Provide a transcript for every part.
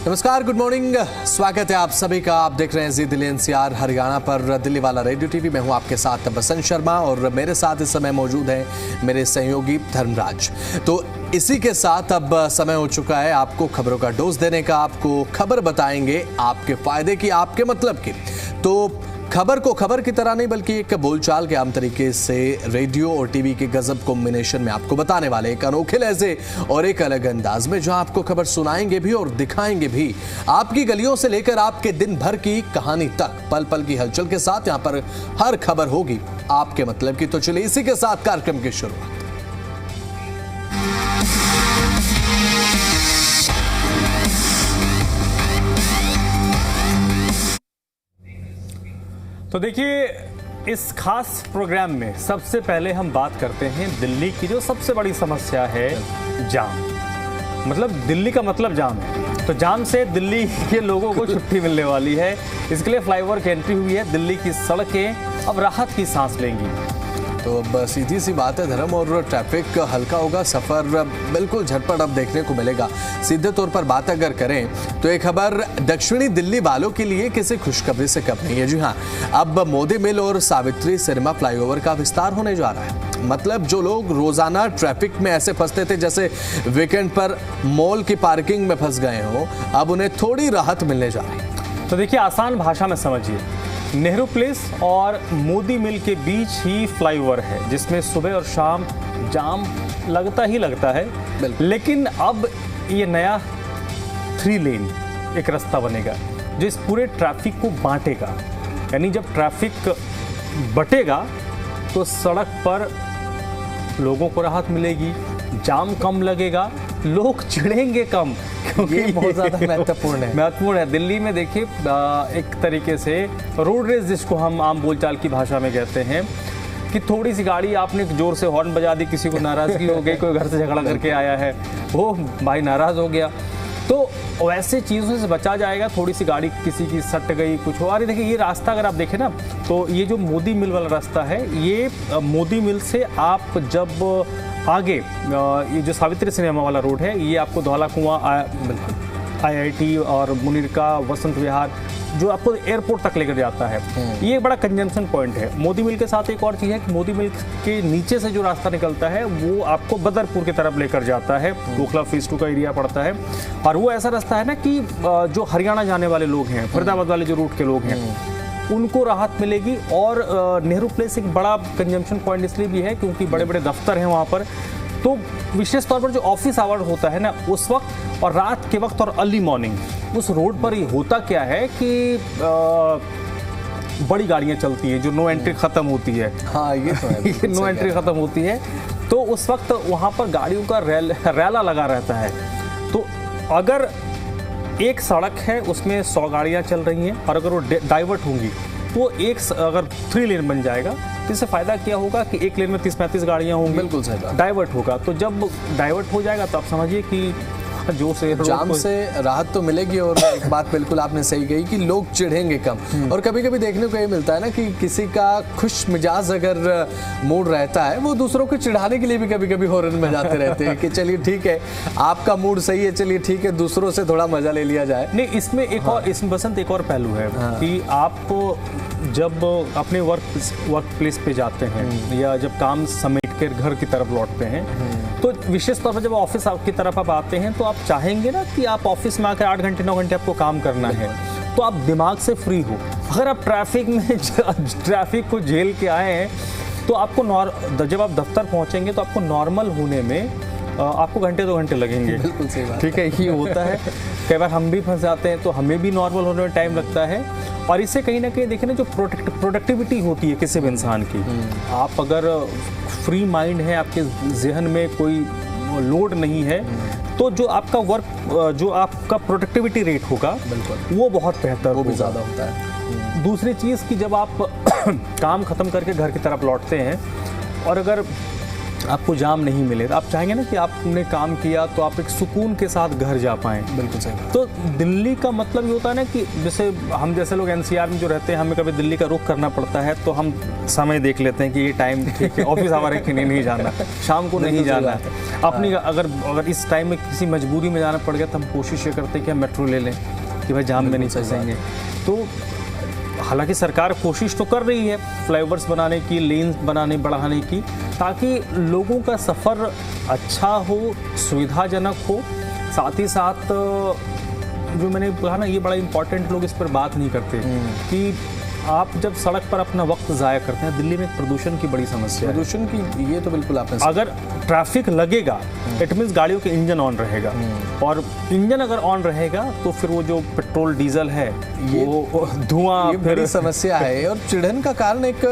नमस्कार, good morning, स्वागत है आप सभी का। आप देख रहे हैं जी दिल्ली एनसीआर हरियाणा पर दिल्ली वाला रेडियो टीवी। मैं हूं आपके साथ बसंत शर्मा और मेरे साथ इस समय मौजूद हैं मेरे सहयोगी धर्मराज। तो इसी के साथ अब समय हो चुका है आपको खबरों का डोज देने का। आपको खबर बताएंगे आपके फायदे की, आपके मतलब की। तो खबर को खबर की तरह नहीं बल्कि एक बोलचाल के आम तरीके से रेडियो और टीवी के गजब कॉम्बिनेशन में आपको बताने वाले एक अनोखे लहजे और एक अलग अंदाज में, जहां आपको खबर सुनाएंगे भी और दिखाएंगे भी। आपकी गलियों से लेकर आपके दिन भर की कहानी तक, पल पल की हलचल के साथ यहां पर हर खबर होगी आपके मतलब की। तो चलिए इसी के साथ कार्यक्रम की शुरुआत। तो देखिए, इस खास प्रोग्राम में सबसे पहले हम बात करते हैं दिल्ली की जो सबसे बड़ी समस्या है, जाम। मतलब दिल्ली का मतलब जाम है, तो जाम से दिल्ली के लोगों को छुट्टी मिलने वाली है। इसके लिए फ्लाईओवर की एंट्री हुई है। दिल्ली की सड़कें अब राहत की सांस लेंगी। तो अब सीधी सी बात है धर्म, और ट्रैफिक हल्का होगा, सफर बिल्कुल झटपट अब देखने को मिलेगा। सीधे तौर पर बात अगर करें तो एक खबर दक्षिणी दिल्ली वालों के लिए किसी खुशखबरी से कम नहीं है। जी हाँ, अब मोदी मिल और सावित्री सिनेमा फ्लाईओवर का विस्तार होने जा रहा है। मतलब जो लोग रोजाना ट्रैफिक में ऐसे फंसते थे जैसे वीकेंड पर मॉल की पार्किंग में फंस गए हो, अब उन्हें थोड़ी राहत मिलने जा रही है। तो देखिए, आसान भाषा में समझिए, नेहरू प्लेस और मोदी मिल के बीच ही फ्लाईओवर है, जिसमें सुबह और शाम जाम लगता ही लगता है। लेकिन अब ये नया 3 लेन एक रास्ता बनेगा जो इस पूरे ट्रैफिक को बांटेगा। यानी जब ट्रैफिक बटेगा तो सड़क पर लोगों को राहत मिलेगी, जाम कम लगेगा, लोग चिढ़ेंगे कम, क्योंकि ये बहुत ज़्यादा महत्वपूर्ण है। दिल्ली में देखिए, एक तरीके से रोड रेस जिसको हम आम बोलचाल की भाषा में कहते हैं, कि थोड़ी सी गाड़ी आपने जोर से हॉर्न बजा दी, किसी को नाराज़गी हो गई, कोई घर से झगड़ा करके आया है, वो भाई नाराज़ हो गया, तो वैसे चीज़ों से बचा जाएगा। थोड़ी सी गाड़ी किसी की सट गई, कुछ हो। अरे देखिए, ये रास्ता अगर आप देखें ना, तो ये जो मोदी मिल वाला रास्ता है, ये मोदी मिल से आप जब आगे ये जो सावित्री सिनेमा वाला रोड है, ये आपको धौला कुआं, IIT और मुनीरका, वसंत विहार, जो आपको एयरपोर्ट तक लेकर जाता है, ये एक बड़ा कंजम्पशन पॉइंट है। मोदी मिल के साथ एक और चीज़ है कि मोदी मिल के नीचे से जो रास्ता निकलता है वो आपको बदरपुर की तरफ लेकर जाता है। गोखला फेज 2 का एरिया पड़ता है, और वो ऐसा रास्ता है ना कि जो हरियाणा जाने वाले लोग हैं, फरीदाबाद वाले जो रूट के लोग हैं, उनको राहत मिलेगी। और नेहरू प्लेस एक बड़ा कंजम्पशन पॉइंट इसलिए भी है क्योंकि बड़े बड़े दफ्तर हैं वहाँ पर, तो विशेष तौर पर जो ऑफिस आवर होता है ना, उस वक्त और रात के वक्त और अर्ली मॉर्निंग उस रोड पर ये होता क्या है कि बड़ी गाड़ियाँ चलती हैं, जो नो एंट्री ख़त्म होती है। हाँ, ये तो है। नो एंट्री ख़त्म होती है, तो उस वक्त वहाँ पर गाड़ियों का रैला लगा रहता है। तो अगर एक सड़क है उसमें 100 गाड़ियाँ चल रही हैं, और अगर वो डाइवर्ट होंगी तो अगर 3 लेन बन जाएगा, तो इससे फ़ायदा क्या होगा कि एक लेन में 30-35 गाड़ियाँ होंगी। बिल्कुल सही बात। डाइवर्ट होगा, तो जब डाइवर्ट हो जाएगा तो आप समझिए कि जो से जाम से राहत तो मिलेगी। और एक बात बिल्कुल आपने सही कही कि लोग चिढ़ेंगे कम। और कभी कभी देखने को ये मिलता है ना कि किसी का खुश मिजाज अगर मूड रहता है, वो दूसरों को चिढ़ाने के लिए भी कभी कभी हॉर्न में जाते रहते हैं कि चलिए ठीक है, आपका मूड सही है, चलिए ठीक है, दूसरों से थोड़ा मजा ले लिया जाए। नहीं, इसमें एक और, इसमें बसंत एक और पहलू है कि आप जब अपने वर्क प्लेस पे जाते हैं या जब काम समेट कर घर की तरफ लौटते हैं, तो विशेष तौर पर जब ऑफिस की तरफ आप आते हैं, तो आप चाहेंगे ना कि आप ऑफिस में आकर 8 घंटे 9 घंटे आपको काम करना है, तो आप दिमाग से फ्री हो। अगर आप ट्रैफिक में ट्रैफिक को झेल के आए हैं, तो आपको जब आप दफ्तर पहुंचेंगे तो आपको नॉर्मल होने में आपको 1-2 घंटे लगेंगे। बिल्कुल सही बात। ठीक है, ये होता है। कई बार हम भी फंस जाते हैं, तो हमें भी नॉर्मल होने में टाइम लगता है। और इससे कहीं ना कहीं देखें ना, जो प्रोडक्टिविटी होती है किसी भी इंसान की, आप अगर फ्री माइंड है, आपके जहन में कोई लोड नहीं है, तो जो आपका जो आपका प्रोडक्टिविटी रेट होगा वो बहुत बेहतर, वो भी ज़्यादा होता है। दूसरी चीज़ कि जब आप काम ख़त्म करके घर की तरफ लौटते हैं, और अगर आपको जाम नहीं मिले, तो आप चाहेंगे ना कि आपने काम किया तो आप एक सुकून के साथ घर जा पाएँ। बिल्कुल सही। तो दिल्ली का मतलब ये होता है ना कि जैसे हम जैसे लोग एनसीआर में जो रहते हैं, हमें कभी दिल्ली का रुख करना पड़ता है तो हम समय देख लेते हैं कि ये टाइम ठीक है, ऑफिस हमारे कि नहीं जाना, शाम को नहीं जाना है। अपनी अगर इस टाइम में किसी मजबूरी में जाना पड़ गया तो हम कोशिश ये करते हैं कि हम मेट्रो ले लें कि भाई जाम में नहीं फंसेंगे। तो हालांकि सरकार कोशिश तो कर रही है फ्लाईओवर्स बनाने की, लेन बनाने बढ़ाने की, ताकि लोगों का सफ़र अच्छा हो, सुविधाजनक हो। साथ ही साथ जो मैंने कहा ना, ये बड़ा इम्पोर्टेंट, लोग इस पर बात नहीं करते कि आप जब सड़क पर अपना वक्त ज़ाया करते हैं, दिल्ली में प्रदूषण की बड़ी समस्या है। प्रदूषण की ये तो बिल्कुल आपने, अगर ट्रैफिक लगेगा इट मीन्स गाड़ियों के इंजन ऑन रहेगा, और इंजन अगर ऑन रहेगा तो फिर वो जो पेट्रोल डीजल है वो धुआं, ये बड़ी समस्या है। और चिढ़न का कारण एक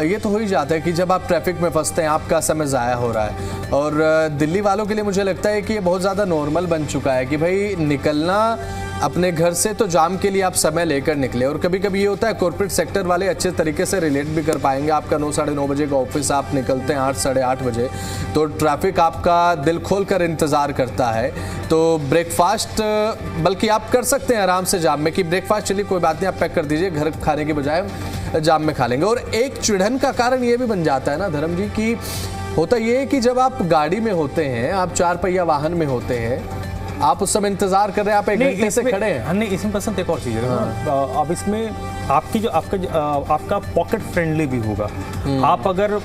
ये तो हो ही जाता है कि जब आप ट्रैफिक में फंसते हैं, आपका समय ज़ाया हो रहा है। और दिल्ली वालों के लिए मुझे लगता है कि ये बहुत ज़्यादा नॉर्मल बन चुका है कि भाई निकलना अपने घर से तो जाम के लिए आप समय लेकर निकले। और कभी कभी ये होता है कॉर्पोरेट सेक्टर वाले अच्छे तरीके से रिलेट भी कर पाएंगे। आपका 9 साढ़े 9 बजे का ऑफिस, आप निकलते हैं 8 साढ़े 8 बजे, तो ट्रैफिक आपका दिल खोल कर इंतज़ार करता है। तो ब्रेकफास्ट बल्कि आप कर सकते हैं आराम से जाम में कि ब्रेकफास्ट चलिए कोई बात नहीं, आप पैक कर दीजिए, घर खाने के बजाय जाम में खा लेंगे। और एक चिढ़न का कारण ये भी बन जाता है ना धर्म जी, कि होता ये है कि जब आप गाड़ी में होते हैं, आप 4 पहिया वाहन में होते हैं, आप उस समय इंतजार कर रहे हैं, आप 1 घंटे से खड़े हैं। नहीं, इसमें पसंद एक और चीज़ है। अब इसमें आपका पॉकेट फ्रेंडली भी होगा। आप अगर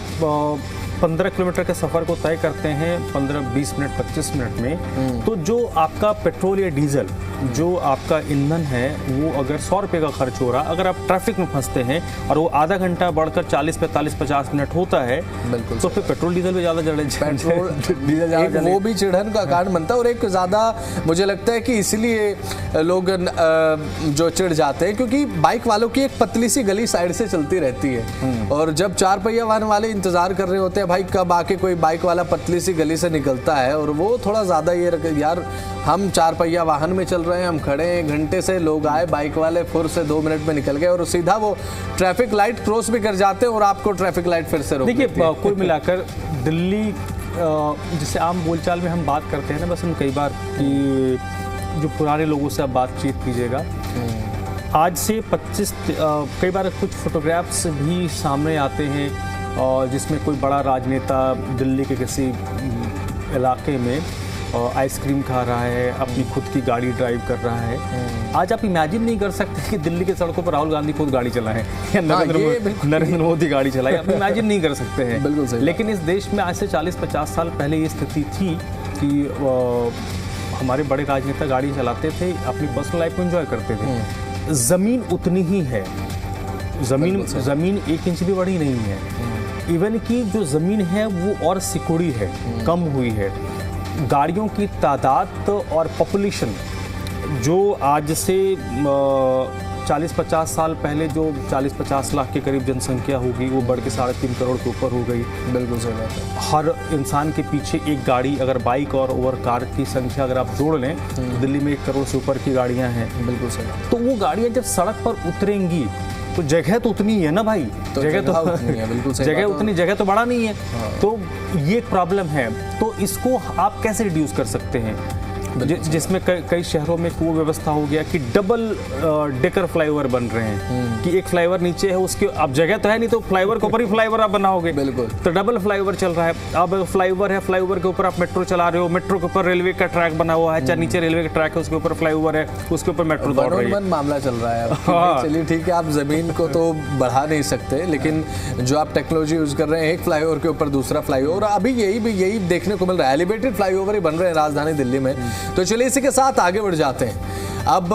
15 किलोमीटर के सफ़र को तय करते हैं 15-20 मिनट 25 मिनट में, तो जो आपका पेट्रोल या डीजल, जो आपका ईंधन है, वो अगर 100 रुपये का खर्च हो रहा, अगर आप ट्रैफिक में फंसते हैं और वो आधा घंटा बढ़कर 40, 45, 50 मिनट होता है, बिल्कुल, तो फिर पेट्रोल डीजल भी ज़्यादा पेट्रोल डीजल वो भी चिढ़न का कारण बनता है। और एक ज़्यादा मुझे लगता है कि इसलिए लोग जो चिढ़ जाते हैं क्योंकि बाइक वालों की एक पतली सी गली साइड से चलती रहती है, और जब 4 पहिया वाहन वाले इंतजार कर रहे होते हैं भाई कब आके कोई बाइक वाला पतली सी गली से निकलता है, और वो थोड़ा ज़्यादा ये यार हम 4 पहिया वाहन में चल रहे हैं, हम खड़े हैं 1 घंटे से, लोग आए बाइक वाले फुर से 2 मिनट में निकल गए और सीधा वो ट्रैफिक लाइट क्रॉस भी कर जाते हैं और आपको ट्रैफिक लाइट फिर से रोक देती है। देखिए, कुल मिलाकर दिल्ली, जिसे आम बोलचाल में हम बात करते हैं ना, बस हम कई बार कि जो पुराने लोगों से आप बातचीत कीजिएगा, आज से 25 कई बार कुछ फोटोग्राफ्स भी सामने आते हैं और जिसमें कोई बड़ा राजनेता दिल्ली के किसी इलाके में आइसक्रीम खा रहा है, अपनी खुद की गाड़ी ड्राइव कर रहा है। आज आप इमेजिन नहीं कर सकते कि दिल्ली के सड़कों पर राहुल गांधी खुद गाड़ी चलाएं या नरेंद्र मोदी गाड़ी चलाए, आप इमेजिन नहीं कर सकते हैं। बिल्कुल सही। लेकिन इस देश में आज से 40-50 साल पहले ये स्थिति थी कि हमारे बड़े राजनेता गाड़ी चलाते थे, अपनी पर्सनल लाइफ को एंजॉय करते थे। ज़मीन उतनी ही है, ज़मीन 1 इंच भी बड़ी नहीं है। इवन की जो ज़मीन है वो और सिकुड़ी है, कम हुई है। गाड़ियों की तादाद और पॉपुलेशन जो आज से 40-50 साल पहले जो 40-50 लाख के करीब जनसंख्या होगी, वो बढ़ के 3.5 करोड़ के ऊपर हो गई। बिल्कुल सही बात है। हर इंसान के पीछे एक गाड़ी, अगर बाइक और कार की संख्या अगर आप जोड़ लें तो दिल्ली में 1 करोड़ से ऊपर की गाड़ियां हैं। बिल्कुल सही। तो वो गाड़ियां जब सड़क पर उतरेंगी तो जगह तो उतनी ही है ना भाई, तो जगह उतनी है, बिल्कुल सही। जगह तो बड़ा नहीं है। तो ये एक प्रॉब्लम है। तो इसको आप कैसे रिड्यूस कर सकते हैं? जिसमें कई शहरों में वो व्यवस्था हो गया कि डबल डेकर फ्लाईओवर बन रहे हैं कि एक फ्लाईओवर नीचे है, उसके अब जगह तो है नहीं, तो फ्लाईओवर के ऊपर ही फ्लाईओवर आप बनाओगे। बिल्कुल। तो डबल फ्लाईओवर चल रहा है। अब फ्लाईओवर है, फ्लाईओवर के ऊपर आप मेट्रो चला रहे हो, मेट्रो के ऊपर रेलवे का ट्रैक बना हुआ है, नीचे रेलवे का ट्रैक है, उसके ऊपर फ्लाईओवर है, उसके ऊपर मेट्रो दौड़ रही है। मामला चल रहा है। चलिए ठीक है, आप जमीन को तो बढ़ा नहीं सकते, लेकिन जो आप टेक्नोलॉजी यूज कर रहे हैं, एक फ्लाईओवर के ऊपर दूसरा फ्लाईओवर, अभी यही देखने को मिल रहा है। एलिवेटेड फ्लाईओवर ही बन रहे हैं राजधानी दिल्ली में। तो चलिए इसी के साथ आगे बढ़ जाते हैं। अब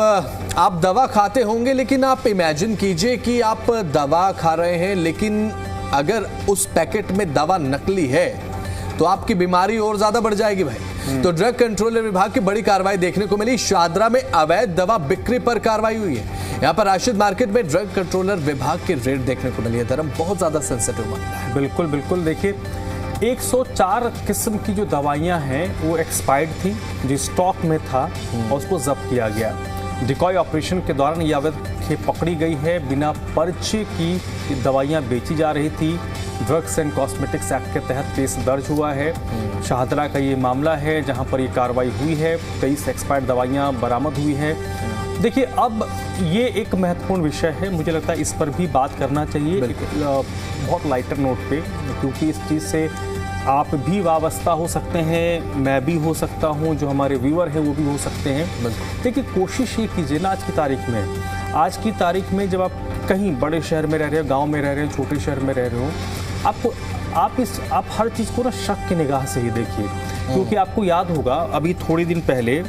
आप दवा खाते होंगे, लेकिन आप इमेजिन कीजिए कि आप दवा खा रहे हैं, लेकिन अगर उस पैकेट में दवा नकली है तो आपकी बीमारी और ज्यादा बढ़ जाएगी भाई। तो ड्रग कंट्रोलर विभाग की बड़ी कार्रवाई देखने को मिली। शादरा में अवैध दवा बिक्री पर कार्रवाई हुई है। यहाँ पर राशिद मार्केट में ड्रग कंट्रोलर विभाग की रेड देखने को मिली है। धर्म बहुत ज्यादा सेंसिटिव मामला है। बिल्कुल बिल्कुल। देखिए, 104 किस्म की जो दवाइयां हैं वो एक्सपायर्ड थी, जो स्टॉक में था, और उसको जब्त किया गया। डिकॉय ऑपरेशन के दौरान ये अवैध खेप पकड़ी गई है। बिना पर्चे की दवाइयां बेची जा रही थी। ड्रग्स एंड कॉस्मेटिक्स एक्ट के तहत केस दर्ज हुआ है। शाहदरा का ये मामला है जहां पर ये कार्रवाई हुई है। 23 एक्सपायर्ड दवाइयां बरामद हुई है। देखिए, अब ये एक महत्वपूर्ण विषय है, मुझे लगता है इस पर भी बात करना चाहिए बहुत लाइटर नोट पे, क्योंकि इस चीज़ से आप भी वाबस्ता हो सकते हैं, मैं भी हो सकता हूं, जो हमारे व्यूअर हैं वो भी हो सकते हैं। देखिए, कोशिश ये कीजिए ना, आज की तारीख में जब आप कहीं बड़े शहर में रह रहे हो, गांव में रह रहे हो, छोटे शहर में रह रहे हो, आप हर चीज़ को ना शक की निगाह से ही देखिए। क्योंकि आपको याद होगा, अभी थोड़ी दिन पहले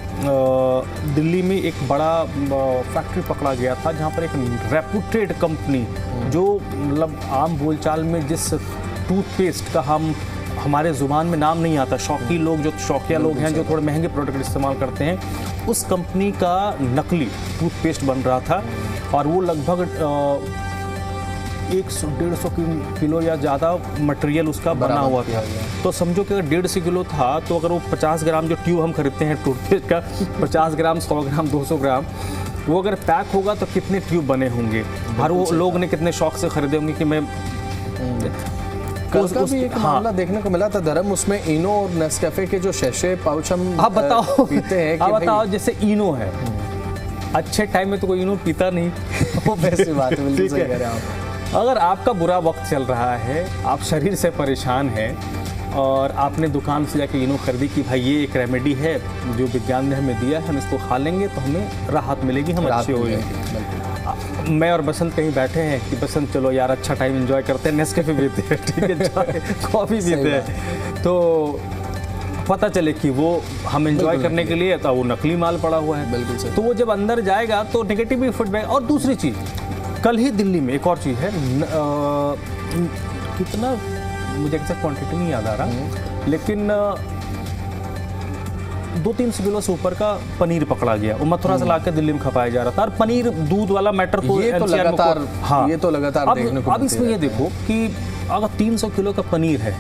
दिल्ली में एक बड़ा फैक्ट्री पकड़ा गया था जहां पर एक रेपुटेड कंपनी, जो मतलब आम बोलचाल में जिस टूथपेस्ट का हमारे ज़ुबान में नाम नहीं आता, शौकिया लोग हैं जो थोड़े महंगे प्रोडक्ट इस्तेमाल करते हैं, उस कंपनी का नकली टूथपेस्ट बन रहा था और वो लगभग 100-150 किलो या ज़्यादा मटेरियल उसका बना हुआ था। तो समझो कि अगर 150 किलो था, तो अगर वो 50 ग्राम जो ट्यूब हम खरीदते हैं टूथपेस्ट का, 50 ग्राम, 100 ग्राम, 200 ग्राम, वो अगर पैक होगा तो कितने ट्यूब बने होंगे और वो लोग ने कितने शौक से खरीदे होंगे। कि मैं कल का भी एक मामला देखने को मिला था धर्म, उसमें इनो और नेस्कैफे के जो शैशे पाउच हम पीते हैं, आप बताओ, जैसे इनो है, अच्छे टाइम में तो कोई इनो पीता नहीं, वो वैसी बात है, बिल्कुल सही कह रहे हैं आप। अगर आपका बुरा वक्त चल रहा है, आप शरीर से परेशान हैं और आपने दुकान से जाके इनो खरीदी कि भाई ये एक रेमेडी है जो विज्ञान ने हमें दिया है, हम इसको खा लेंगे तो हमें राहत मिलेगी, हम अच्छे हो जाएंगे। मैं और बसंत कहीं बैठे हैं कि बसंत चलो यार अच्छा टाइम एंजॉय करते हैं, नेस्कैफे पीते हैं, ठीक है, कॉफ़ी पीते हैं, तो पता चले कि वो हम एंजॉय करने के लिए तो वो नकली माल पड़ा हुआ है। बिल्कुल सही। तो वो जब अंदर जाएगा तो नेगेटिव फीडबैक। और दूसरी चीज़, कल ही दिल्ली में एक और चीज़ है, कितना मुझे एग्जैक्ट क्वांटिटी नहीं याद आ रहा, लेकिन 200-300 किलो से ऊपर का पनीर पकड़ा गया। वो मथुरा से लाकर दिल्ली में खपाया जा रहा था। और पनीर दूध वाला मैटर तो ये तो लगातार, हाँ, ये तो लगातार देखने को। अब इसमें ये देखो कि अगर 300 किलो का पनीर है,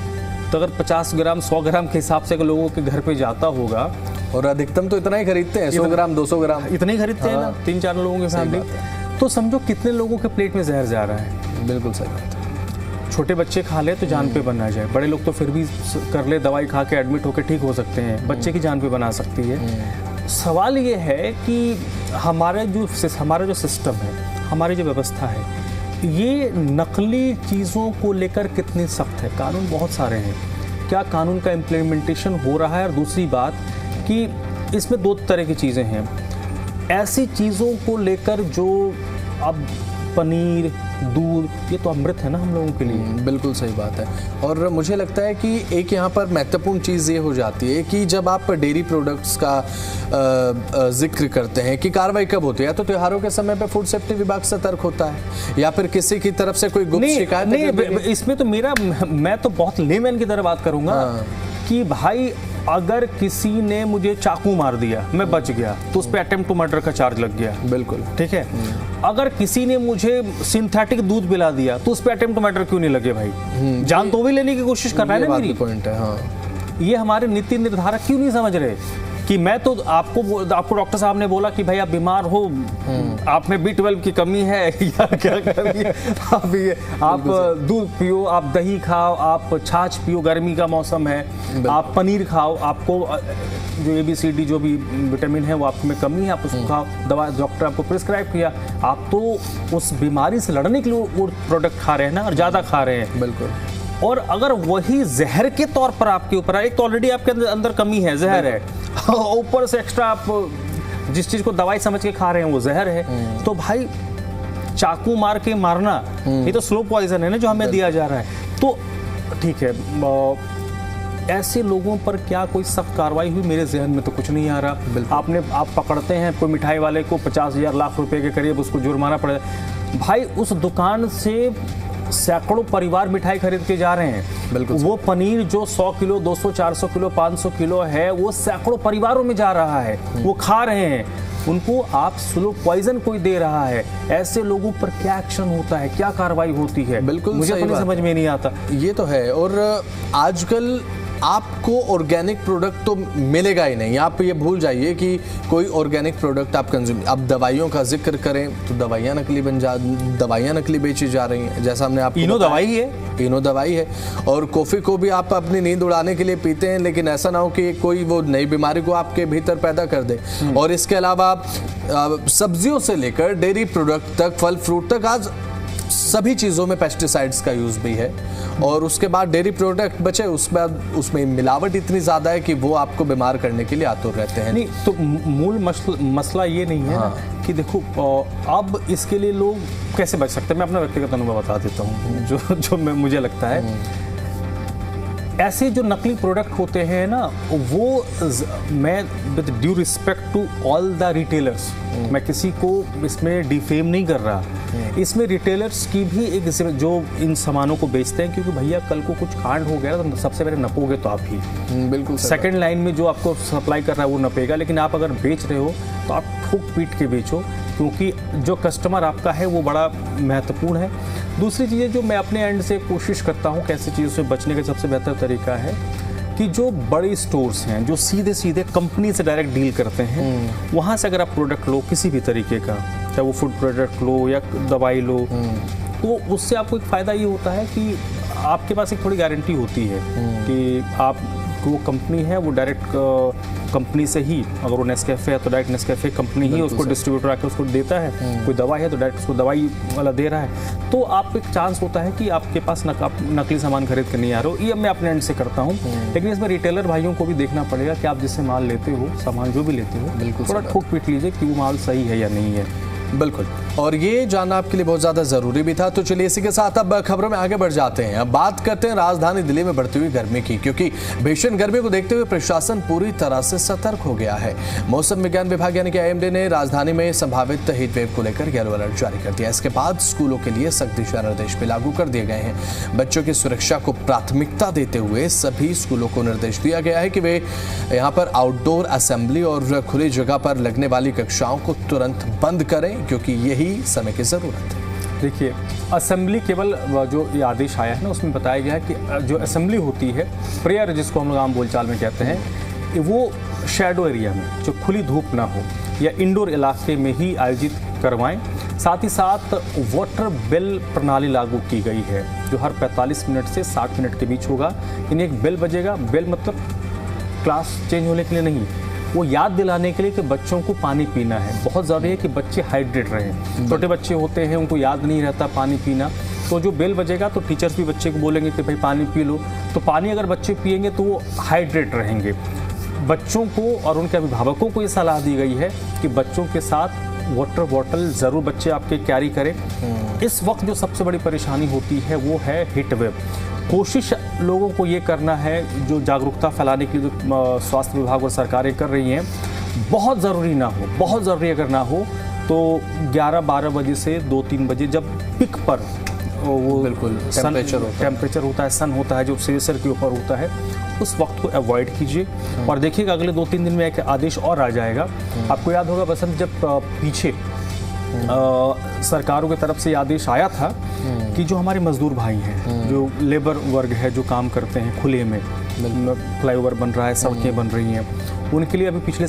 तो अगर 50 ग्राम 100 ग्राम के हिसाब से अगर लोगों के घर पे जाता होगा, और अधिकतम तो इतना ही खरीदते हैं, 100 ग्राम 200 ग्राम इतना ही खरीदते हैं ना, 3-4 लोगों के फैमिली, तो समझो कितने लोगों के प्लेट में जहर जा रहा है। बिल्कुल सही बात है। छोटे बच्चे खा ले तो जान पे बना जाए, बड़े लोग तो फिर भी कर ले, दवाई खा के एडमिट होकर ठीक हो सकते हैं, बच्चे की जान पे बना सकती है। सवाल ये है कि हमारा जो सिस्टम है, हमारी जो व्यवस्था है, ये नकली चीज़ों को लेकर कितनी सख्त है। कानून बहुत सारे हैं, क्या कानून का इम्प्लीमेंटेशन हो रहा है? और दूसरी बात कि इसमें 2 तरह की चीज़ें हैं, ऐसी चीज़ों को लेकर जो अब पनीर, दूध, ये तो अमृत है ना हम लोगों के लिए। बिल्कुल सही बात है। और मुझे लगता है कि एक यहाँ पर महत्वपूर्ण चीज़ ये हो जाती है कि जब आप डेयरी प्रोडक्ट्स का जिक्र करते हैं कि कार्रवाई कब होती है, या तो त्योहारों के समय पे फूड सेफ्टी विभाग सतर्क होता है, या फिर किसी की तरफ से कोई गुप्त शिकायत। नहीं, इसमें तो मैं तो बहुत लेमैन की तरह बात करूंगा कि भाई अगर किसी ने मुझे चाकू मार दिया, मैं बच गया, तो उस पर अटेम्प्ट टू मर्डर का चार्ज लग गया। बिल्कुल ठीक है। अगर किसी ने मुझे सिंथेटिक दूध पिला दिया, तो उस पर अटेम्प्ट टू मर्डर क्यों नहीं लगे भाई? जान तो भी लेने की कोशिश कर रहा है ना मेरी। पॉइंट है, हाँ। ये हमारे नीति निर्धारक क्यों नहीं समझ रहे कि मैं तो आपको डॉक्टर साहब ने बोला कि भाई आप बीमार हो, आप में B12 की कमी है या क्या कमी है, आप दूध पियो, आप दही खाओ, आप छाछ पियो, गर्मी का मौसम है, आप पनीर खाओ, आपको जो ABCD जो भी विटामिन है वो आप में कमी है, आप उसको खाओ, दवा डॉक्टर आपको प्रिस्क्राइब किया, आप तो उस बीमारी से लड़ने के लिए वो प्रोडक्ट खा रहे हैं ना, और ज़्यादा खा रहे हैं। बिल्कुल। और अगर वही जहर के तौर पर आपके ऊपर, एक तो ऑलरेडी आपके अंदर कमी है, जहर है, ऊपर से एक्स्ट्रा आप जिस चीज को दवाई समझ के खा रहे हैं वो जहर है, तो भाई चाकू मार के मारना, ये तो स्लो पॉइजन है ना जो हमें दिया जा रहा है। तो ठीक है, ऐसे लोगों पर क्या कोई सख्त कार्रवाई हुई? मेरे जहन में तो कुछ नहीं आ रहा। आप पकड़ते हैं कोई मिठाई वाले को 50,000 लाख रुपए के करीब उसको जुर्माना पड़े, भाई उस दुकान से सैकड़ों परिवार मिठाई खरीद के जा रहे हैं। बिल्कुल। वो पनीर जो 100 किलो 200 400 किलो 500 किलो है, वो सैकड़ों परिवारों में जा रहा है, वो खा रहे हैं, उनको आप स्लो पॉइजन कोई दे रहा है। ऐसे लोगों पर क्या एक्शन होता है, क्या कार्रवाई होती है? बिल्कुल मुझे तो समझ में नहीं आता। ये तो है। और आजकल आपको ऑर्गेनिक प्रोडक्ट तो मिलेगा ही नहीं। आप ये भूल जाइए कि कोई ऑर्गेनिक प्रोडक्ट आप कंज्यूम, अब दवाइयों का जिक्र करें तो दवाइयाँ नकली बेची जा रही हैं। जैसा हमने आपको इनो दवाई है, इनो दवाई है। और कॉफ़ी को भी आप अपनी नींद उड़ाने के लिए पीते हैं, लेकिन ऐसा ना हो कि कोई वो नई बीमारी को आपके भीतर पैदा कर दे। और इसके अलावा सब्जियों से लेकर डेयरी प्रोडक्ट तक, फल फ्रूट तक, आज सभी चीज़ों में पेस्टिसाइड्स का यूज़ भी है। और उसके बाद डेयरी प्रोडक्ट बचे, उसमें मिलावट इतनी ज़्यादा है कि वो आपको बीमार करने के लिए आतुर रहते हैं। नहीं तो मूल मसला ये नहीं है ना कि देखो अब इसके लिए लोग कैसे बच सकते हैं। मैं अपना व्यक्तिगत अनुभव बता देता हूँ जो मुझे लगता है। ऐसे जो नकली प्रोडक्ट होते हैं ना, वो मैं with due respect to all the retailers, मैं किसी को इसमें डिफेम नहीं कर रहा, इसमें रिटेलर्स की भी एक जो इन सामानों को बेचते हैं, क्योंकि भैया कल को कुछ कांड हो गया तो सबसे पहले नपोगे तो आप ही। बिल्कुल सेकंड लाइन में जो आपको सप्लाई कर रहा है वो नपेगा, लेकिन आप अगर बेच रहे हो तो आप ठोक पीट के बेचो, क्योंकि जो कस्टमर आपका है वो बड़ा महत्वपूर्ण है। दूसरी चीज़ें जो मैं अपने एंड से कोशिश करता हूँ कैसी चीज़ों से बचने का सबसे बेहतर तरीका है कि जो बड़े स्टोर्स हैं जो सीधे कंपनी से डायरेक्ट डील करते हैं, वहाँ से अगर आप प्रोडक्ट लो किसी भी तरीके का, चाहे वो फूड प्रोडक्ट लो या दवाई लो, तो उससे आपको एक फ़ायदा ये होता है कि आपके पास एक थोड़ी गारंटी होती है कि आप वो कंपनी है वो डायरेक्ट कंपनी से ही, अगर वो नेस्कैफे है तो डायरेक्ट नेस्कैफे कंपनी ही उसको डिस्ट्रीब्यूटर आके उसको देता है, कोई दवाई है तो डायरेक्ट उसको दवाई वाला दे रहा है, तो आप एक चांस होता है कि आपके पास नकली सामान खरीद कर नहीं आ रहे हो। ये मैं अपने एंड से करता हूँ, लेकिन इसमें रिटेलर भाइयों को भी देखना पड़ेगा कि आप जिससे माल लेते हो, सामान जो भी लेते हो, बिल्कुल थोड़ा ठोक पीट लीजिए कि वो माल सही है या नहीं है। बिल्कुल, और ये जानना आपके लिए बहुत ज़्यादा ज़रूरी भी था। तो चलिए इसी के साथ अब खबरों में आगे बढ़ जाते हैं। अब बात करते हैं राजधानी दिल्ली में बढ़ती हुई गर्मी की, क्योंकि भीषण गर्मी को देखते हुए प्रशासन पूरी तरह से सतर्क हो गया है। मौसम विज्ञान विभाग यानी कि IMD ने राजधानी में संभावित हीट वेव को लेकर येलो अलर्ट जारी कर दिया। इसके बाद स्कूलों के लिए सख्त दिशा निर्देश भी लागू कर दिए गए हैं। बच्चों की सुरक्षा को प्राथमिकता देते हुए सभी स्कूलों को निर्देश दिया गया है कि वे यहाँ पर आउटडोर असेंबली और खुली जगह पर लगने वाली कक्षाओं को तुरंत बंद करें, क्योंकि यही समय की जरूरत है। देखिए, असेंबली केवल जो ये आदेश आया है ना, उसमें बताया गया है कि जो असेंबली होती है, प्रेयर जिसको हम लोग आम बोलचाल में कहते हैं, वो शैडो एरिया में, जो खुली धूप ना हो, या इंडोर इलाके में ही आयोजित करवाएं। साथ ही साथ वाटर बेल प्रणाली लागू की गई है, जो हर 45 मिनट से 60 मिनट के बीच होगा। यानी एक बेल बजेगा, बेल मतलब क्लास चेंज होने के लिए नहीं, वो याद दिलाने के लिए कि बच्चों को पानी पीना है। बहुत ज़रूरी है कि बच्चे हाइड्रेट रहें। छोटे बच्चे होते हैं, उनको याद नहीं रहता पानी पीना, तो जो बेल बजेगा तो टीचर्स भी बच्चे को बोलेंगे कि भाई पानी पी लो। तो पानी अगर बच्चे पिएंगे तो वो हाइड्रेट रहेंगे। बच्चों को और उनके अभिभावकों को ये सलाह दी गई है कि बच्चों के साथ वाटर बॉटल ज़रूर बच्चे आपके कैरी करें। इस वक्त जो सबसे बड़ी परेशानी होती है वो है हीट वेव। कोशिश लोगों को ये करना है, जो जागरूकता फैलाने की जो स्वास्थ्य विभाग और सरकारें कर रही हैं, बहुत ज़रूरी ना हो, बहुत ज़रूरी अगर ना हो तो 11-12 बजे से 2-3 बजे जब पिक पर वो बिल्कुल टेम्परेचर होता है, सन होता है जो सिर के ऊपर होता है, उस वक्त को अवॉइड कीजिए। और देखिएगा अगले 2-3 दिन में एक आदेश और आ जाएगा। आपको याद होगा बसंत, जब पीछे सरकारों की तरफ से आदेश आया था कि जो हमारे मजदूर भाई हैं, जो लेबर वर्ग है, जो काम करते हैं खुले में, फ्लाईओवर बन रहा है, सड़कें बन रही हैं, उनके लिए अभी पिछले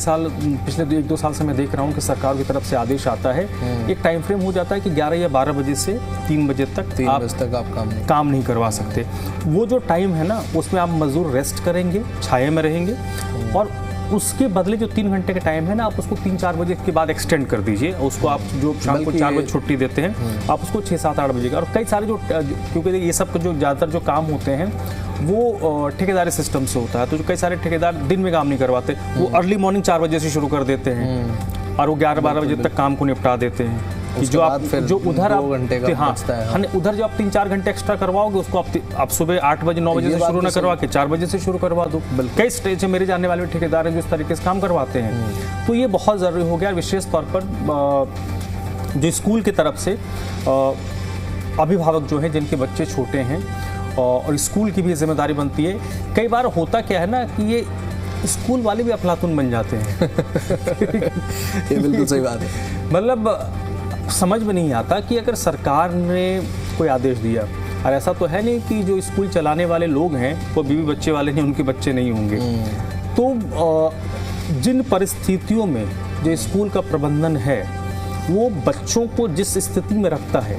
1-2 साल से मैं देख रहा हूँ कि सरकार की तरफ से आदेश आता है, एक टाइम फ्रेम हो जाता है कि 11 या 12 बजे से 3 बजे तक आप काम नहीं करवा सकते। वो जो टाइम है ना, उसमें आप मजदूर रेस्ट करेंगे, छाये में रहेंगे, और उसके बदले जो 3 घंटे का टाइम है ना, आप उसको 3-4 बजे के बाद एक्सटेंड कर दीजिए। उसको आप जो शाम को 4 बजे छुट्टी देते हैं, आप उसको 6-7-8 बजे का। और कई सारे जो, क्योंकि ये सब जो ज़्यादातर जो काम होते हैं वो ठेकेदारी सिस्टम से होता है, तो जो कई सारे ठेकेदार दिन में काम नहीं करवाते, वो अर्ली मॉर्निंग 4 बजे से शुरू कर देते हैं और वो 11-12 बजे तक काम को निपटा देते हैं। जो आप जो उधर आप उधर जो आप 3-4 घंटे एक्स्ट्रा करवाओगे, उसको आप सुबह 8 बजे 9 बजे से शुरू ना करवा के 4 बजे से शुरू करवा दो। कई स्टेज से मेरे जानने वाले ठेकेदार हैं जो इस तरीके से काम करवाते हैं। तो ये बहुत ज़रूरी हो गया। विशेष तौर पर जो स्कूल की तरफ से अभिभावक जो हैं, जिनके बच्चे छोटे हैं, और स्कूल की भी जिम्मेदारी बनती है। कई बार होता क्या है ना कि ये स्कूल वाले भी अफलातून बन जाते हैं। ये बिल्कुल सही बात है। मतलब समझ में नहीं आता कि अगर सरकार ने कोई आदेश दिया और ऐसा तो है नहीं कि जो स्कूल चलाने वाले लोग हैं वो बीवी बच्चे वाले नहीं, उनके बच्चे नहीं होंगे। तो जिन परिस्थितियों में जो स्कूल का प्रबंधन है वो बच्चों को जिस स्थिति में रखता है,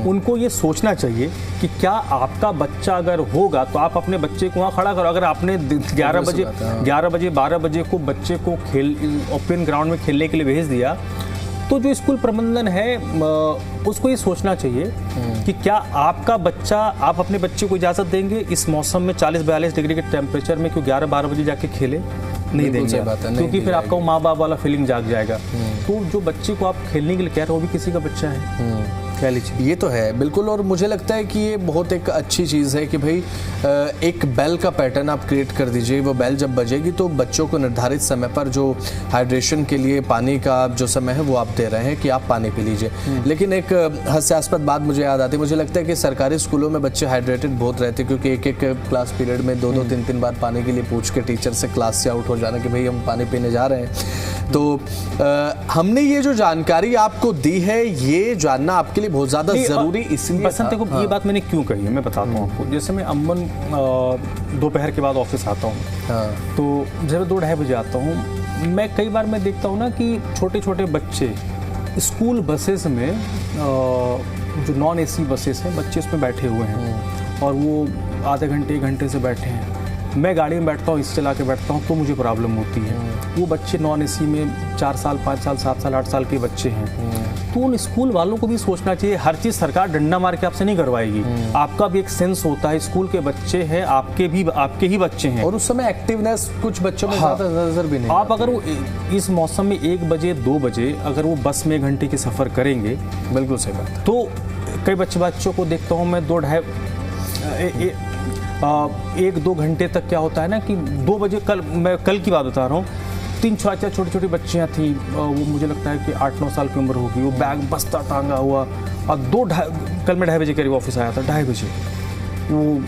उनको ये सोचना चाहिए कि क्या आपका बच्चा अगर होगा तो आप अपने बच्चे को वहाँ खड़ा करो। अगर आपने 11 बजे 12 बजे को बच्चे को ओपन ग्राउंड में खेलने के लिए भेज दिया, तो जो स्कूल प्रबंधन है उसको ये सोचना चाहिए कि क्या आपका बच्चा, आप अपने बच्चे को इजाज़त देंगे इस मौसम में 40-42 डिग्री के टेम्परेचर में क्यों 11-12 बजे जाके खेले? नहीं देंगे, क्योंकि फिर आपका वो माँ बाप वाला फीलिंग जाग जाएगा। तो जो बच्चे को आप खेलने के लिए कह रहे हो वो भी किसी का बच्चा है, कह लीजिए। ये तो है बिल्कुल। और मुझे लगता है कि ये बहुत एक अच्छी चीज़ है कि भाई एक बेल का पैटर्न आप क्रिएट कर दीजिए। वो बेल जब बजेगी तो बच्चों को निर्धारित समय पर जो हाइड्रेशन के लिए पानी का जो समय है वो आप दे रहे हैं कि आप पानी पी लीजिए। लेकिन एक हास्यास्पद बात मुझे याद आती है, मुझे लगता है कि सरकारी स्कूलों में बच्चे हाइड्रेटेड बहुत रहते हैं, क्योंकि एक क्लास पीरियड में 2-2 3-3 बार पानी के लिए पूछ के टीचर से क्लास से आउट हो जाना कि भाई हम पानी पीने जा रहे हैं। तो हमने ये जो जानकारी आपको दी है ये जानना आपके लिए बहुत ज़्यादा ज़रूरी इसलिए बसंत देखो, ये बात मैंने क्यों कही है मैं बताता हूँ आपको। जैसे मैं अमन दोपहर के बाद ऑफिस आता हूँ, तो जब 2-2:30 बजे आता हूँ, मैं कई बार मैं देखता हूँ ना कि छोटे छोटे बच्चे स्कूल बसेस में जो नॉन एसी बसेस हैं, बच्चे उसमें बैठे हुए हैं और वो आधे घंटे 1 घंटे से बैठे हैं। मैं गाड़ी में बैठता हूँ, इस चला के बैठता हूँ तो मुझे प्रॉब्लम होती है। वो बच्चे नॉन एसी में 4 साल 5 साल 7 साल 8 साल के बच्चे हैं। तो उन स्कूल वालों को भी सोचना चाहिए, हर चीज़ सरकार डंडा मार के आपसे नहीं करवाएगी। आपका भी एक सेंस होता है, स्कूल के बच्चे हैं, आपके ही बच्चे हैं। और उस समय एक्टिवनेस कुछ बच्चों में ज़्यादा नजर भी नहीं। आप अगर वो इस मौसम में 1 बजे 2 बजे अगर वो बस में 1 घंटे की सफ़र करेंगे, बिल्कुल सही बात है। तो कई बच्चों को देखता हूँ मैं 1-2 घंटे तक क्या होता है ना कि 2 बजे, मैं कल की बात बता रहा हूँ, 3-4 छोटी छोटी बच्चियाँ थी, वो मुझे लगता है कि 8-9 साल की उम्र होगी, वो बैग बस्ता टांगा हुआ, और कल मैं 2:30 बजे करीब ऑफिस आया था, 2:30 बजे वो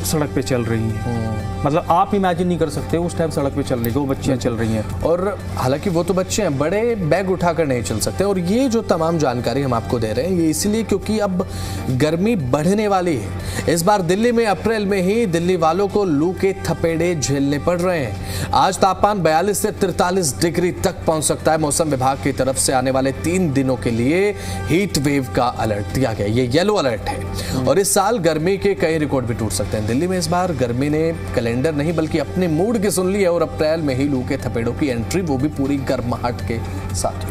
सड़क पे चल रही हैं। मतलब आप इमेजिन नहीं कर सकते उस टाइम सड़क पे चलने को, वो बच्चियाँ चल रही हैं। और हालांकि वो तो बच्चे हैं, बड़े बैग उठाकर नहीं चल सकते। और ये जो तमाम जानकारी हम आपको दे रहे हैं ये इसलिए क्योंकि अब गर्मी बढ़ने वाली है। इस बार दिल्ली में अप्रैल में ही दिल्ली वालों को लू के थपेड़े झेलने पड़ रहे हैं। आज तापमान 42 से 43 डिग्री तक पहुंच सकता है। मौसम विभाग की तरफ से आने वाले 3 दिनों के लिए हीट वेव का अलर्ट दिया गया, ये येलो अलर्ट है। और इस साल गर्मी के कई रिकॉर्ड भी टूट सकते हैं। दिल्ली में इस बार गर्मी ने कैलेंडर नहीं बल्कि अपने मूड की सुन ली है और अप्रैल में ही लू के थपेड़ों की एंट्री, वो भी पूरी गर्माहट के साथ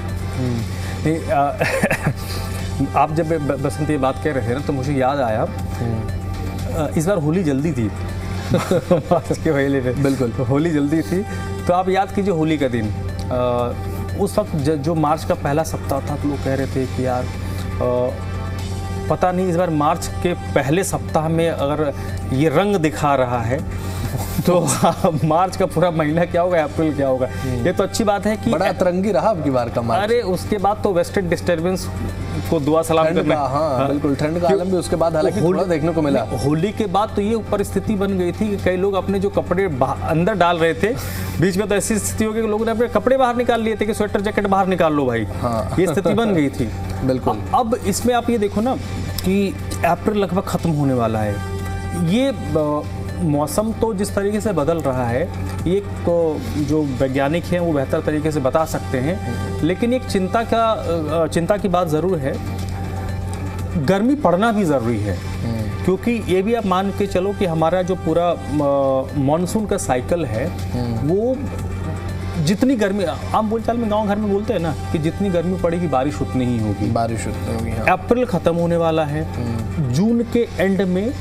हुई। आप जब बसंत ये बात कह रहे थे ना तो मुझे याद आया, इस बार होली जल्दी थी मार्च के पहले में। बिल्कुल, होली जल्दी थी। तो आप याद कीजिए होली का दिन, उस वक्त जो मार्च का पहला सप्ताह था तो लोग कह रहे थे कि यार पता नहीं इस बार मार्च के पहले सप्ताह में अगर ये रंग दिखा रहा है तो मार्च का पूरा महीना क्या होगा, अप्रैल क्या होगा। ये तो अच्छी बात है कि बड़ा अतरंगी रहा अब की बार का मार्च। अरे उसके बाद तो वेस्टर्न डिस्टर्बेंस को दुआ सलाम करना, हाँ बिल्कुल, ठंड का आलम भी उसके बाद हालांकि थोड़ा देखने को मिला। होली के बाद तो ये परिस्थिति बन गई थी कि कई लोग अपने जो कपड़े अंदर डाल रहे थे, बीच में तो ऐसी स्थिति हो गई कि लोगों ने अपने कपड़े बाहर निकाल लिए थे कि स्वेटर जैकेट बाहर निकाल लो भाई। हाँ। ये स्थिति बन गई थी। बिल्कुल। अब इसमें आप ये देखो ना कि अप्रैल लगभग खत्म होने वाला है। ये मौसम तो जिस तरीके से बदल रहा है, ये जो वैज्ञानिक हैं वो बेहतर तरीके से बता सकते हैं, लेकिन एक चिंता की बात ज़रूर है, गर्मी पड़ना भी ज़रूरी है। क्योंकि ये भी आप मान के चलो कि हमारा जो पूरा मॉनसून का साइकिल है वो जितनी गर्मी, आम बोलचाल में गांव घर में बोलते हैं ना कि जितनी गर्मी पड़ेगी बारिश उतनी ही होगी। बारिश उतनी होगी, हाँ। अप्रैल ख़त्म होने वाला है, जून के एंड में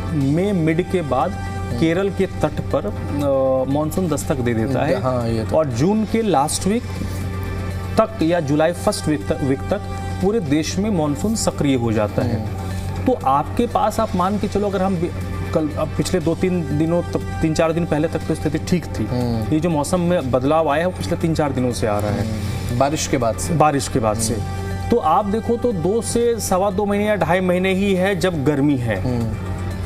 मई मिड के बाद केरल के तट पर मॉनसून दस्तक दे देता है। हाँ, ये तो। और जून के लास्ट वीक तक या जुलाई फर्स्ट वीक तक पूरे देश में मॉनसून सक्रिय हो जाता है। तो आपके पास आप मान के चलो, अगर हम कल अब पिछले 2-3 दिनों तक 3-4 दिन पहले तक तो स्थिति ठीक थी। ये जो मौसम में बदलाव आया है वो पिछले 3-4 दिनों से आ रहा है, बारिश के बाद से। तो आप देखो तो 2 से 2.25 महीने या 2.5 महीने ही है जब गर्मी है।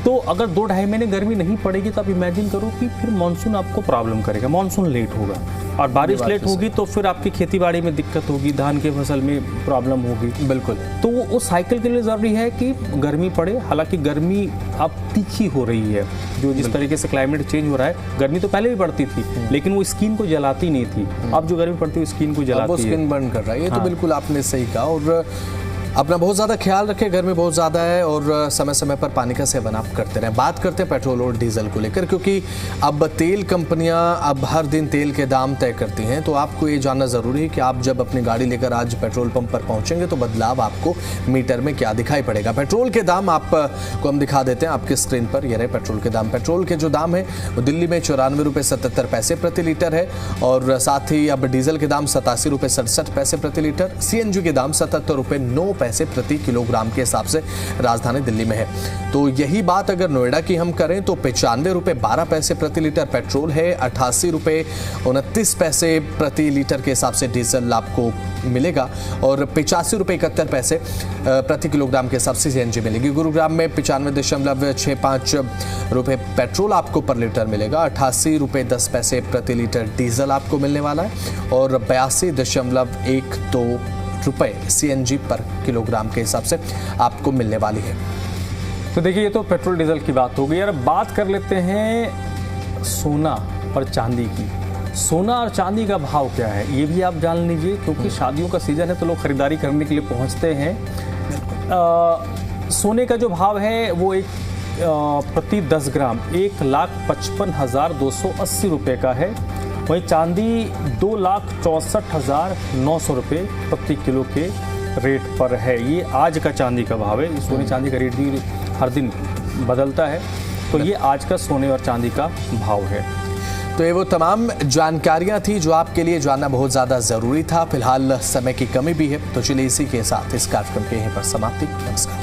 तो अगर 2-2.5 महीने गर्मी नहीं पड़ेगी तो आप इमेजिन करो कि फिर मानसून आपको प्रॉब्लम करेगा, मानसून लेट होगा और बारिश लेट होगी तो फिर आपकी खेती बाड़ी में दिक्कत होगी, धान की फसल में प्रॉब्लम होगी। बिल्कुल। तो वो साइकिल के लिए ज़रूरी है कि गर्मी पड़े। हालांकि गर्मी अब तीखी हो रही है, जो जिस तरीके से क्लाइमेट चेंज हो रहा है। गर्मी तो पहले भी पड़ती थी लेकिन वो स्किन को जलाती नहीं थी, अब जो गर्मी पड़ती है वो स्किन को जलाती है, वो स्किन बर्न कर रहा है। ये तो बिल्कुल आपने सही कहा। और अपना बहुत ज़्यादा ख्याल रखें, गर्मी बहुत ज़्यादा है और समय समय पर पानी का सेवन आप करते रहें। बात करते हैं पेट्रोल और डीजल को लेकर, क्योंकि अब तेल कंपनियां अब हर दिन तेल के दाम तय करती हैं। तो आपको ये जानना ज़रूरी है कि आप जब अपनी गाड़ी लेकर आज पेट्रोल पंप पर पहुंचेंगे तो बदलाव आपको मीटर में क्या दिखाई पड़ेगा। पेट्रोल के दाम आपको हम दिखा देते हैं आपके स्क्रीन पर। ये रहे पेट्रोल के दाम। पेट्रोल के जो दाम है वो दिल्ली में 94 रुपये 77 पैसे प्रति लीटर है और साथ ही अब डीजल के दाम 87 रुपये 67 पैसे प्रति लीटर, CNG के दाम 77 रुपये 9 पैसे प्रति किलोग्राम के हिसाब से राजधानी दिल्ली में है। तो यही बात अगर नोएडा की हम करें तो 95 रुपये 12 पैसे प्रति लीटर पेट्रोल है, 88 रुपये 29 पैसे प्रति लीटर के हिसाब से डीजल आपको मिलेगा और 85 रुपये 71 पैसे प्रति किलोग्राम के हिसाब से CNG मिलेगी। गुरुग्राम में 95.65 रुपये पेट्रोल आपको पर लीटर मिलेगा, 88 रुपये 10 पैसे प्रति लीटर डीजल आपको मिलने वाला है और 82.12 रुपये CNG पर किलोग्राम के हिसाब से आपको मिलने वाली है। तो देखिए, ये तो पेट्रोल डीजल की बात हो गई। यार बात कर लेते हैं सोना और चांदी की। सोना और चांदी का भाव क्या है ये भी आप जान लीजिए, क्योंकि शादियों का सीजन है तो लोग खरीदारी करने के लिए पहुंचते हैं। सोने का जो भाव है वो एक प्रति 10 ग्राम 1,55,280 रुपये का है। वहीं चांदी 2,64,900 रुपये प्रति किलो के रेट पर है। ये आज का चांदी का भाव है। सोने चांदी का रेट भी हर दिन बदलता है, तो ये आज का सोने और चांदी का भाव है। तो ये वो तमाम जानकारियां थी जो आपके लिए जानना बहुत ज़्यादा ज़रूरी था। फिलहाल समय की कमी भी है, तो चलिए इसी के साथ इस कार्यक्रम के यहीं पर समाप्ति। नमस्कार।